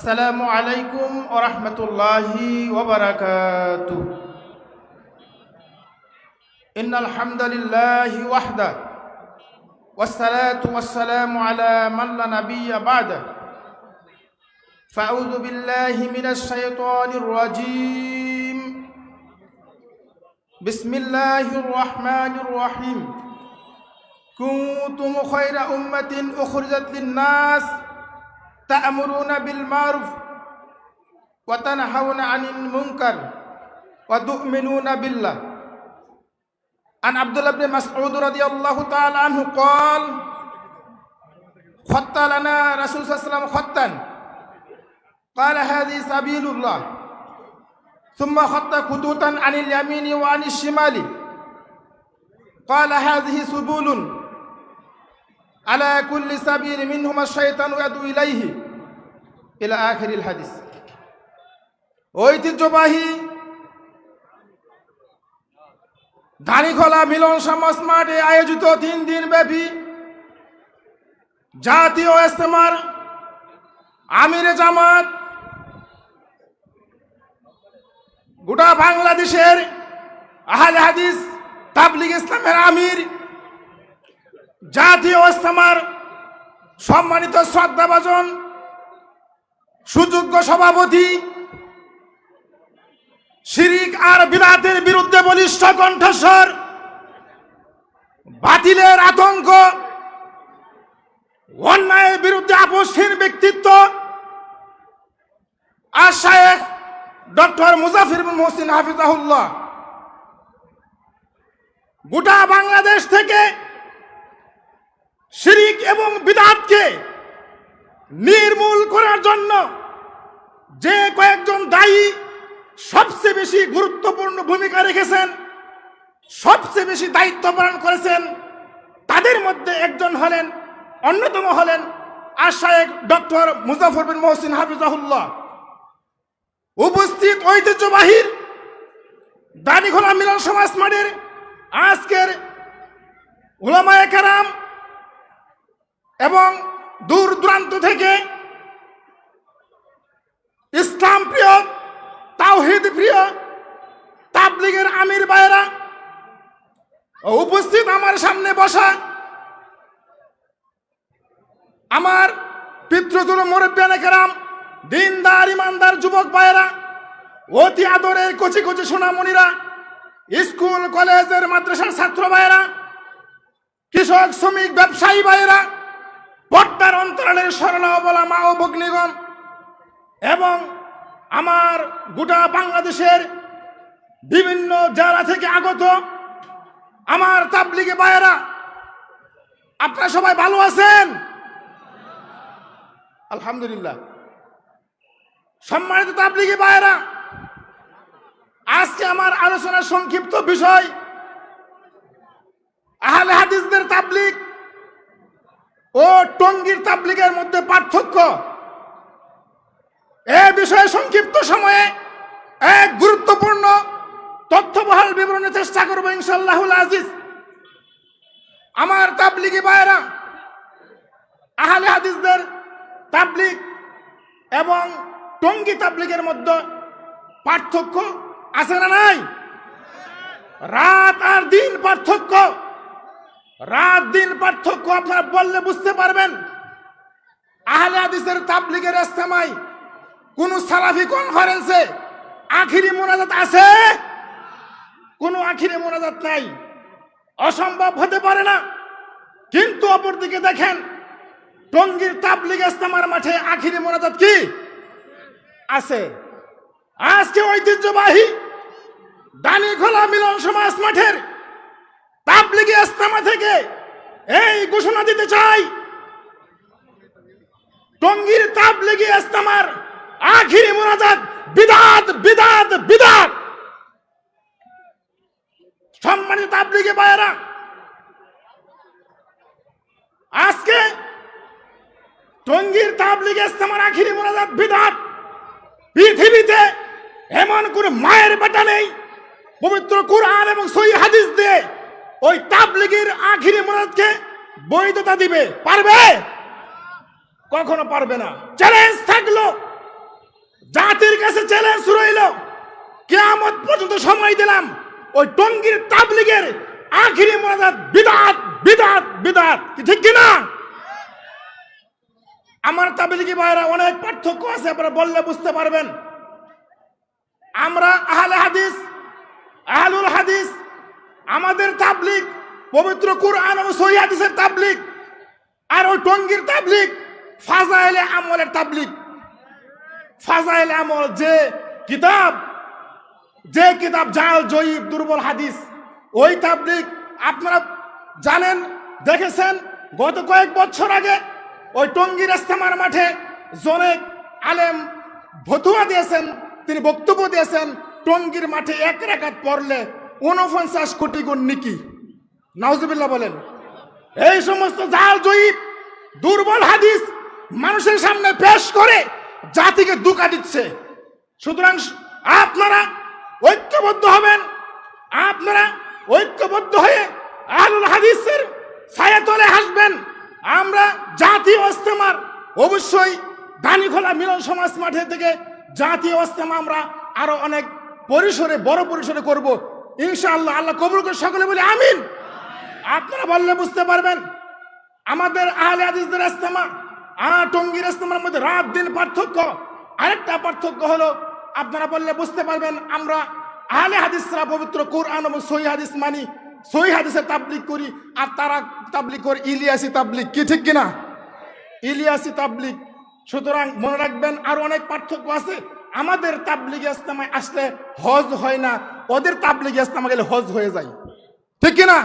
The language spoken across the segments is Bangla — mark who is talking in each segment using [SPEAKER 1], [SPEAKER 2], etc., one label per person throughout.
[SPEAKER 1] আসসালামু আলাইকুম ওয়া রাহমাতুল্লাহি ওয়া বারাকাতুহু। ইন্নাল হামদালিল্লাহি ওয়াহদা ওয়াসসালাতু ওয়াসসালামু আলা মান লা নাবিয়্যা বা'দা। ফাআউযু বিল্লাহি মিনাশ শাইতানির রাজীম। বিসমিল্লাহির রাহমানির রাহিম। কুনতুম খায়রা উম্মাতিন উখরিজাত লিন-নাস ta'muruna bil ma'ruf wa tanhauna 'anil munkar wa tu'minuna billah. An Abdullah bin Mas'ud radhiyallahu ta'ala anhu qala khatta lana Rasul sallallahu alaihi wasallam khattan qala hadhihi sabilullah thumma khatta khututan 'anil yamini wa 'anil shimali qala hadhihi subulun ala kulli sabil minhuma ash-shaytanu yad'u ilayhi ila akhiril hadis। ঐতিহ্যবাহী ধানীখোলা মিলন সমাজ মাঠে আয়োজিত 3 দিন ব্যাপী জাতীয় ইজতেমার আমিরে জামাত গোটা বাংলাদেশের আহলে হাদিস তাবলীগ ইসলামের আমির জাতীয় ইজতেমার সম্মানিত শ্রদ্ধাভাজন সুযোগ্য সভাপতি, শিরিক আর বিদআতের বিরুদ্ধে বলিষ্ঠ কণ্ঠস্বর, বাতিলের আতঙ্ক, অন্যায়ের বিরুদ্ধে আপোষহীন ব্যক্তিত্ব আর শায়েখ ডক্টর মুজাফফর বিন মুহসিন হাফিজাহুল্লাহ গোটা বাংলাদেশ থেকে শিরিক এবং বিদআতকে নির্মূল করার জন্য যে কয়েকজন দায়ী সবচেয়ে বেশি গুরুত্বপূর্ণ ভূমিকা রেখেছেন, সবচেয়ে বেশি দায়িত্ব পালন করেছেন, তাদের মধ্যে অন্যতম হলেন শায়েখ ডক্টর মুজাফফর বিন মুহসিন হাফিজাহুল্লাহ। উপস্থিত ঐতিহ্যবাহী ধানীখোলা মিলন সমাজ মাঠের আজকের উলামায়ে কেরাম এবং দূর দূরান্ত থেকে ইসলাম প্রিয়, তাওহীদ প্রিয় তাবলীগের আমির ভাইয়েরা, উপস্থিত আমার সামনে বসা আমার পিতৃতুল্য মুরব্বিয়ানে কেরাম, দিনদার ইমানদার যুবক ভাইয়েরা, অতি আদরের কচি কচি সোনামণিরা, স্কুল কলেজের মাদ্রাসার ছাত্র ভাইয়েরা, কৃষক শ্রমিক ব্যবসায়ী ভাইয়েরা, পর্দার অন্তরালের সরলা বলা মা ও ভগ্নীগণ এবং আমার গোটা বাংলাদেশের বিভিন্ন জেলা থেকে আগত আমার তাবলীগী ভাইয়েরা, আপনারা সবাই ভালো আছেন? আলহামদুলিল্লাহ। সম্মানিত তাবলীগী ভাইয়েরা, আজকে আমার আলোচনার সংক্ষিপ্ত বিষয় আহলে হাদিসদের তাবলীগ ও টঙ্গীর তাবলীগের মধ্যে পার্থক্য। এ বিষয়ে সংক্ষিপ্ত সময়ে এক গুরুত্বপূর্ণ তথ্যবহাল বিবরণের চেষ্টা করব ইনশাআল্লাহুল আজিজ। আমার তাবলীগী ভাইয়েরা, আহলে হাদিসদের তাবলীগ এবং টঙ্গী তাবলীগের মধ্যে পার্থক্য আছে না নাই? রাত আর দিন পার্থক্য, রাত দিন পার্থক্য আপনারা বললে বুঝতে পারবেন। আহলে হাদিসের তাবলীগের ইজতেমায় কোন সালাফি কনফারেন্সে আখিরি মোনাজাত আছে? কোন আখিরি মোনাজাত নাই, অসম্ভব হতে পারে না। কিন্তু অপরদিকে দেখেন, টঙ্গীর তাবলীগ ইজতেমার মাঠে আখিরি মোনাজাত কি আছে? আজকে ঐতিহ্যবাহী ধানীখোলা মিলন সমাজ মাঠের তাবলীগী ইজতেমা থেকে এই ঘোষণা দিতে চাই, টঙ্গীর তাবলীগী ইজতেমার আখিরি মোনাজাত বিদআত বিদআত বিদআত। সম্মানিত তাবলীগী ভাইয়েরা, আজকে টঙ্গীর তাবলীগী ইজতেমার আখিরি মোনাজাত বিদআত। পৃথিবীতে এমন কোন মায়ের বেটা নেই পবিত্র কুরআন এবং সহিহ হাদিস দিয়ে ওই তাবলীগের আখিরি মোনাজাতকে বৈধতা দিবে? পারবে? কখনো পারবে না। চ্যালেঞ্জ থাকলো কাছে চ্যালেঞ্জ রইল, কিয়ামত পর্যন্ত সময় দিলাম, ওই টঙ্গীর তাবলীগের আখিরি মোনাজাত বিদআত বিদআত বিদআত, কি ঠিক কিনা? আমার তাবলীগী ভাইরা অনেক পার্থক্য আছে, আপনারা বললে বুঝতে পারবেন। আমরা আহলে হাদিস, আহলুল হাদিস, আমাদের তাবলীগ পবিত্র কুরআন ও সহিহ হাদিসের তাবলীগ, আর ওই টঙ্গীর তাবলীগ ফাজাইলে আমলের তাবলীগ। ফাজাইলে আমল যে কিতাব জাল জয়ীব দুর্বল হাদিস, ওই তাবলীগ আপনারা জানেন, দেখেছেন। গত কয়েক বছর আগে ওই টঙ্গীর ইস্তেমার মাঠে জনেক আলেম ফতোয়া দিয়েছেন, তিনি বক্তব্য দিয়েছেন, টঙ্গীর মাঠে এক রাকাত পড়লে 49 কোটি গুণ নেকি। নাউজুবিল্লাহ বলেন। এই সমস্ত জাল জয়ীব দুর্বল হাদিস মানুষের সামনে পেশ করে জাতিকে ধোঁকা দিচ্ছে। সুতরাং আপনারা ঐক্যবদ্ধ হবেন, আপনারা ঐক্যবদ্ধ হয়ে আহলুল হাদিসের ছায়াতলে আসবেন। আমরা জাতীয় ইজতেমার অবশ্যই দানিখোলা মিলন সমাজ মাঠে থেকে জাতীয় ইজতেমা আমরা আরো অনেক পরিসরে, বড় পরিসরে করব ইনশাআল্লাহ। আল্লাহ কবুল করে সকলে বলি আমিন। আপনারা বললে বুঝতে পারবেন আমাদের আহলে হাদিসদের ইজতেমা আর টঙ্গীর ইজতেমার মধ্যে রাত দিন পার্থক্য। আরেকটা পার্থক্য হলো, আপনারা বললে বুঝতে পারবেন, আমরা আহলে হাদিসরা পবিত্র কুরআন এবং সহিহ হাদিস মানি, সহিহ হাদিসের তাবলীগ করি, আর তারা তাবলীগ করে ইলিয়াসি তাবলীগ, কি ঠিক কিনা? ইলিয়াসি তাবলীগ। সুতরাং মনে রাখবেন আরো অনেক পার্থক্য আছে। আমাদের তাবলীগ ইজতেমায় আসলে হজ হয় না, ওদের তাবলীগ ইজতেমা গেলে হজ হয়ে যায়, ঠিক কিনা?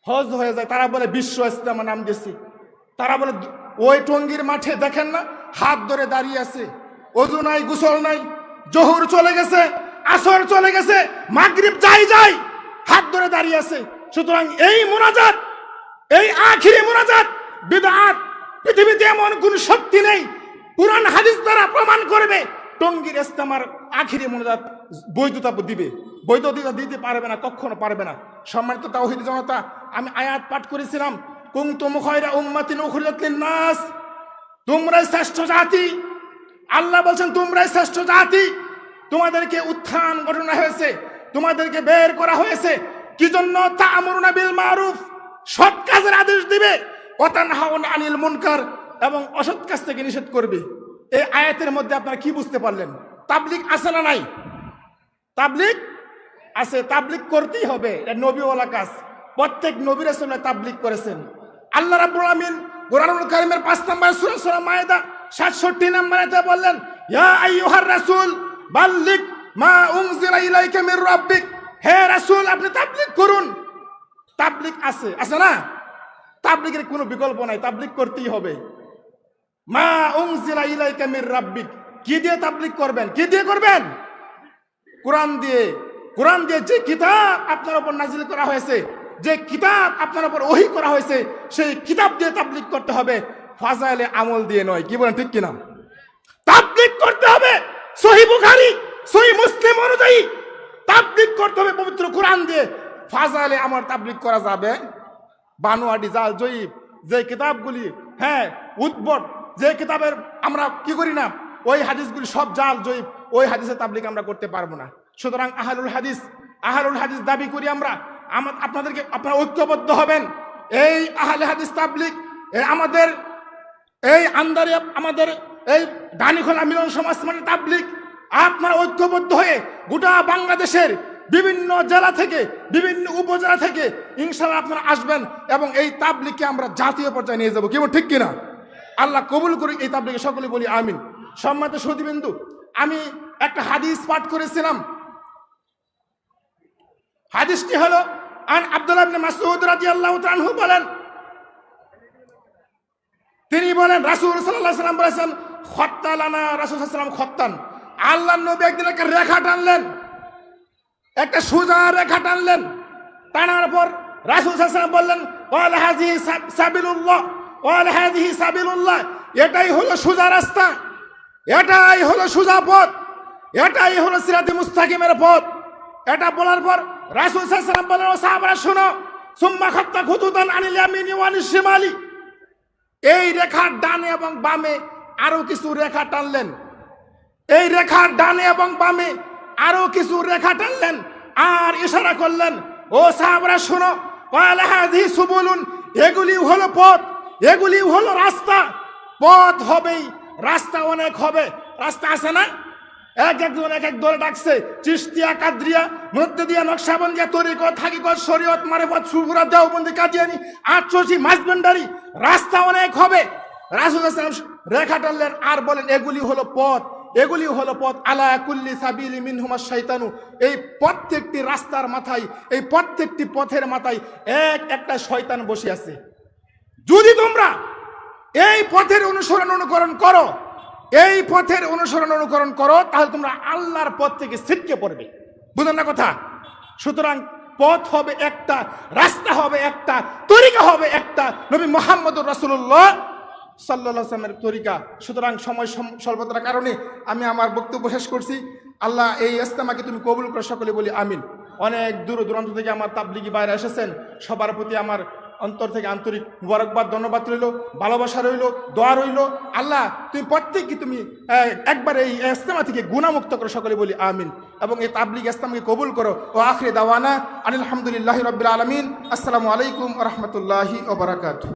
[SPEAKER 1] হজ হয়ে যায়। তারা বলে বিশ্ব ইজতেমা নাম দিয়েছি। তারা বলে ওই টঙ্গীর মাঠে দেখেন না, হাত ধরে দাঁড়িয়ে আছে, ওযু নাই, গোসল নাই, জোহর চলে গেছে, আসর চলে গেছে, মাগরিব যাই হাত ধরে দাঁড়িয়ে আছে। সুতরাং এই মুনাজাত, এই আখিরি মুনাজাত বিদআত। পৃথিবীতে এমন কোন শক্তি নেই কুরআন হাদিস দ্বারা প্রমাণ করবে টঙ্গীর ইজতেমার আখিরি মুনাজাত বৈধতা দিবে। বৈধতা দিতে পারবে না, কখনো পারবে না। সম্মানিত তাওহীদ জনতা, আমি আয়াত পাঠ করেছিলাম, কুনতুম খায়রা উম্মাতিন উখরিজাত লিন-নাস, তোমরাই শ্রেষ্ঠ জাতি। আল্লাহ বলছেন তোমরাই শ্রেষ্ঠ জাতি। তোমাদেরকে উত্থান ঘটনা হয়েছে, তোমাদেরকে বের করা হয়েছে কি জন্য? তা'মুরুনা বিল মারুফ, সৎ কাজের আদেশ দিবে, ওয়া তানহাউনা আনিল মুনকার, এবং অসৎ কাজ থেকে নিষেধ করবে। এই আয়াতের মধ্যে আপনারা কি বুঝতে পারলেন? তাবলীগ আছে না নাই? তাবলীগ আছে, তাবলীগ করতেই হবে, এটা নবীওয়ালা কাজ। প্রত্যেক নবী রাসূল তাবলীগ করেছেন। আল্লাহ রাব্বুল আমিন কোরআনুল কারীমের 5 নম্বর সূরা মায়েদা 67 নম্বর আয়াতে বললেন, ইয়া আইয়ুহার রাসূল বাল্লিগ মা উনজিলা ইলাইকা মির রাব্বিক, হে রাসূল আপনি তাবলীগ করুন। তাবলীগ আছে না? তাবলীগের কোনো বিকল্প নাই, তাবলীগ করতেই হবে। মা উনজিলা ইলাইকা মির রাব্বিক, কি দিয়ে তাবলীগ করবেন? কি দিয়ে করবেন? কোরআন দিয়ে। কোরআন দিয়ে যে কিতাব আপনার উপর নাজিল করা হয়েছে, যে কিতাব আপনার উপর ওহী করা হয়েছে, সেই কিতাব দিয়ে তাবলীগ করতে হবে, ফাজাইলে আমল দিয়ে নয়। কি বলেন, ঠিক কিনা? তাবলীগ করতে হবে সহিহ বুখারী, সহিহ মুসলিম অনুযায়ী তাবলীগ করতে হবে পবিত্র কোরআন দিয়ে। ফাজাইলে আমল তাবলীগ করা যাবে বানোয়াটি জাল জয়ীব যে কিতাবগুলি, উদ্ভট যে কিতাবের আমরা কি করি না, ওই হাদিসগুলি সব জাল জয়ীব, ওই হাদিসের তাবলীগ আমরা করতে পারবো না। সুতরাং আহলুল হাদিস দাবি করি আমরা। আপনারা ঐক্যবদ্ধ হবেন। এই আহলে হাদিস তাবলীগ আমাদের এই আন্দারে, আমাদের এই দানিখোলা মিলন সমাজ মানে তাবলীগ, আপনারা ঐক্যবদ্ধ হয়ে গোটা বাংলাদেশের বিভিন্ন জেলা থেকে, বিভিন্ন উপজেলা থেকে ইনশাআল্লাহ আপনারা আসবেন এবং এই তাবলীগকে আমরা জাতীয় পর্যায়ে নিয়ে যাব। কেমন, ঠিক কিনা? আল্লাহ কবুল করি এই তাবলীগে, সকলে বলি আমিন। সম্মানিত সুধীবৃন্দু, আমি একটা হাদিস পাঠ করেছিলাম। হাদিসটি হলো আন আব্দুল্লাহ ইবনে মাসউদ রাদিয়াল্লাহু তাআলা আনহু বলেন, তিনি বলেন রাসূল সাল্লাল্লাহু আলাইহি ওয়াসাল্লাম বলেছেন, খত্তালানা রাসূল সাল্লাল্লাহু আলাইহি ওয়াসাল্লাম খত্তান, আল্লাহর নবী একদিন একটা রেখা টানলেন, একটা সোজা রেখা টানলেন। টানার পর রাসূল সাল্লাল্লাহু আলাইহি ওয়াসাল্লাম বললেন, ওয়ালা হাযিহি সাবিলুল্লাহ, ওয়ালা হাযিহি সাবিলুল্লাহ, এটাই হলো সোজা রাস্তা, এটাই হলো সোজা পথ, এটাই হলো সিরাতে মুস্তাকিমের পথ। এটা বলার পর রাসূল সাল্লাল্লাহু আলাইহি ওয়াসাল্লাম বললেন, ও সাহাবারা শোনো, সুম্মা খাত্তা খুতুতান আনিল ইয়ামিনি ওয়া আনিশ শিমালি, এই রেখার ডানে এবং বামে আরো কিছু রেখা টানলেন। এই রেখার ডানে এবং বামে আরো কিছু রেখা টানলেন আর ইশারা করলেন, ও সাহাবারা শোনো, ক্বালা হাযিহি সুবুলুন, এগুলি হলো পথ, এগুলি হলো রাস্তা। পথ হবেই, রাস্তা অনেক হবে। রাস্তা আছে না, এক একজন এক এক দলে ডাকছে, চিশতিয়া, কাদরিয়া, মুর্তদিয়া, নকশবন্দিয়া, তরিকত, হাকিকত, শরীয়ত, মারিফত, সুফরা, দেওবন্দি, কাদিয়ানী, আটশোশি, মাঝবান্ডারি। রাস্তা অনেক হবে। রাসূল সাল্লাল্লাহু আলাইহি ওয়াসাল্লাম রেখা টানলেন আর বলেন, এগুলি হলো পথ, এগুলি হলো পথ। আলা কুল্লি সাবিলি মিনহুমা শাইতানু, এই প্রত্যেকটি রাস্তার মাথায়, এই প্রত্যেকটি পথের মাথায় এক একটা শয়তান বসে আছে। যদি তোমরা এই পথের অনুকরণ করো, এই পথের অনুকরণ করো, তাহলে তোমরা আল্লাহর পথ থেকে ছিটকে পড়বে। বুঝলেন না কথা? সুতরাং পথ হবে একটা, রাস্তা হবে একটা, তরিকা হবে একটা, নবী মুহাম্মদুর রাসূলুল্লাহ সাল্লাল্লাহু আলাইহি ওয়াসাল্লামের তরিকা। সুতরাং সময় স্বল্পতার কারণে আমি আমার বক্তব্য শেষ করছি। আল্লাহ এই ইজতেমাকে তুমি কবুল করো, সকলে বলি আমিন। অনেক দূর দূরান্ত থেকে আমার তাবলিগি বাইরে এসেছেন, সবার প্রতি আমার অন্তর থেকে আন্তরিক মুবারকবাদ, ধন্যবাদ রইল, ভালোবাসা রইল, দোয়া রইল। আল্লাহ তুমি প্রত্যেককে তুমি একবার এই ইজতেমা থেকে গুনাহমুক্ত করো, সকলে বলি আমিন। এবং এই তাবলিগ ইজতেমাকে কবুল করো। ও আখিরি দাওয়ানা আলহামদুলিল্লাহি রাব্বিল আলামিন। আসসালামু আলাইকুম ওয়া রাহমাতুল্লাহি ওয়া বারাকাতুহু।